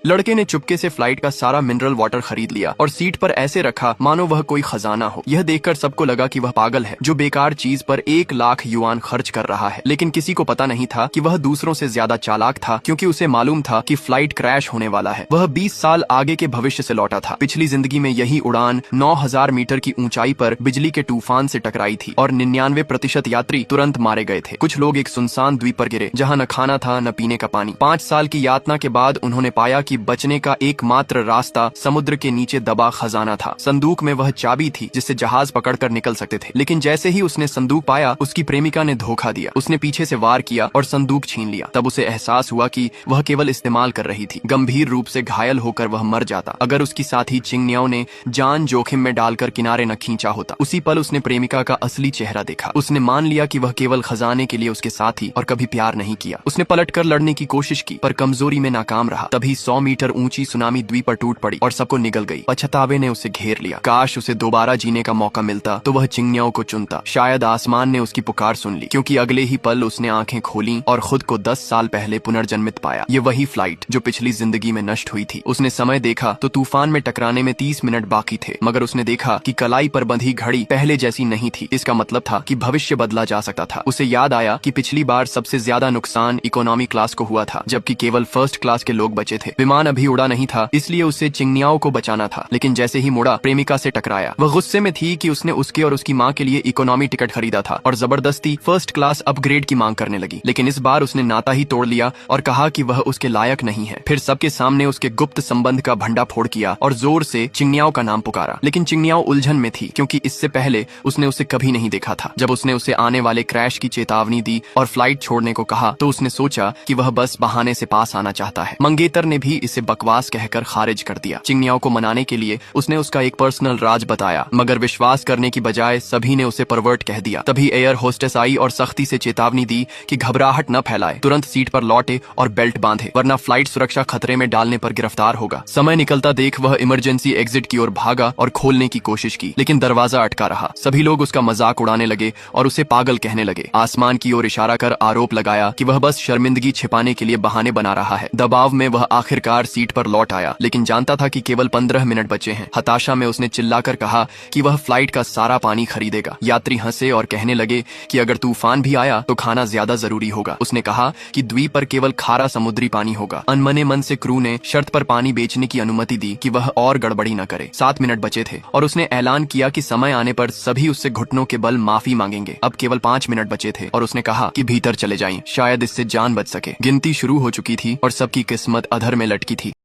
लड़के ने चुपके से फ्लाइट का सारा मिनरल वाटर खरीद लिया और सीट पर ऐसे रखा मानो वह कोई खजाना हो। यह देखकर सबको लगा कि वह पागल है जो बेकार चीज पर 1 लाख युआन खर्च कर रहा है। लेकिन किसी को पता नहीं था कि वह दूसरों से ज्यादा चालाक था, क्योंकि उसे मालूम था कि फ्लाइट क्रैश होने वाला है। वह 20 साल आगे के भविष्य से लौटा था। पिछली जिंदगी में यही उड़ान 9000 मीटर की ऊंचाई पर बिजली के तूफान से टकराई थी और 99% यात्री तुरंत मारे गए थे। कुछ लोग एक सुनसान द्वीप पर गिरे जहाँ न खाना था न पीने का पानी। 5 साल की यातना के बाद उन्होंने पाया कि बचने का एकमात्र रास्ता समुद्र के नीचे दबा खजाना था। संदूक में वह चाबी थी जिससे जहाज पकड़कर निकल सकते थे। लेकिन जैसे ही उसने संदूक पाया, उसकी प्रेमिका ने धोखा दिया। उसने पीछे से वार किया और संदूक छीन लिया। तब उसे एहसास हुआ कि वह केवल इस्तेमाल कर रही थी। गंभीर रूप से घायल होकर वह मर जाता अगर उसकी साथी चिंगनियाओ ने जान जोखिम में डालकर किनारे न खींचा होता। उसी पल उसने प्रेमिका का असली चेहरा देखा। उसने मान लिया कि वह केवल खजाने के लिए उसके साथ ही और कभी प्यार नहीं किया। उसने पलटकर लड़ने की कोशिश की पर कमजोरी में नाकाम रहा। तभी 100 मीटर ऊंची सुनामी द्वीप पर टूट पड़ी और सबको निगल गई। पछतावे ने उसे घेर लिया। काश उसे दोबारा जीने का मौका मिलता तो वह चिंगनियाओ को चुनता। शायद आसमान ने उसकी पुकार सुन ली, क्योंकि अगले ही पल उसने आंखें खोली और खुद को 10 साल पहले पुनर्जन्मित पाया। ये वही फ्लाइट जो पिछली जिंदगी में नष्ट हुई थी। उसने समय देखा तो तूफान में टकराने में 30 मिनट बाकी थे, मगर उसने देखा कि कलाई पर बंधी घड़ी पहले जैसी नहीं थी। इसका मतलब था कि भविष्य बदला जा सकता था। उसे याद आया कि पिछली बार सबसे ज्यादा नुकसान इकोनॉमी क्लास को हुआ था, जबकि केवल फर्स्ट क्लास के लोग बचे थे। विमान अभी उड़ा नहीं था, इसलिए उसे चिंगनियाओ को बचाना था। लेकिन जैसे ही मुड़ा, प्रेमिका से टकराया। वह गुस्से में थी कि उसने उसके और उसकी माँ के लिए इकोनॉमी टिकट खरीदा था और जबरदस्ती फर्स्ट क्लास अपग्रेड की मांग करने लगी। लेकिन इस बार उसने नाता ही तोड़ लिया और कहा कि वह उसके लायक नहीं है। फिर सबके सामने उसके गुप्त संबंध का भंडाफोड़ किया और जोर से चिंगनियाओ का नाम पुकारा। लेकिन चिंगनियाओ उलझन में थी, क्योंकि इससे पहले उसने उसे कभी नहीं देखा था। जब उसने उसे आने वाले क्रैश की चेतावनी दी और फ्लाइट छोड़ने को कहा तो उसने सोचा कि वह बस बहाने से पास आना चाहता है। मंगेतर ने भी इसे बकवास कहकर खारिज कर दिया। चिंगनियाओ को मनाने के लिए उसने उसका एक पर्सनल राज बताया, मगर विश्वास करने की बजाय सभी ने उसे परवर्ट कह दिया। तभी एयर होस्टेस आई और सख्ती से चेतावनी दी कि घबराहट न फैलाए, तुरंत सीट पर लौटे और बेल्ट बांधे, वरना फ्लाइट सुरक्षा खतरे में डालने पर गिरफ्तार होगा। समय निकलता देख वह इमरजेंसी एग्जिट की ओर भागा और खोलने की कोशिश की, लेकिन दरवाजा अटका रहा। सभी लोग उसका मजाक उड़ाने लगे और उसे पागल कहने लगे। आसमान की ओर इशारा कर आरोप लगाया कि वह बस शर्मिंदगी छिपाने के लिए बहाने बना रहा है। दबाव में वह आखिरकार सीट पर लौट आया, लेकिन जानता था कि केवल 15 मिनट बचे हैं। हताशा में उसने चिल्लाकर कहा कि वह फ्लाइट का सारा पानी खरीदेगा। यात्री हंसे और कहने लगे कि अगर तूफान भी आया तो खाना ज्यादा जरूरी होगा। उसने कहा कि द्वीप पर केवल खारा समुद्री पानी होगा। अनमने मन से क्रू ने शर्त पर पानी बेचने की अनुमति दी कि वह और गड़बड़ी न करे। 7 मिनट बचे थे और उसने ऐलान किया कि समय आने पर सभी उससे घुटनों के बल माफी मांगेंगे। अब केवल 5 मिनट बचे थे और उसने कहा कि भीतर चले जाएं, शायद इससे जान बच सके। गिनती शुरू हो चुकी थी और सबकी किस्मत अधर में लटकी थी।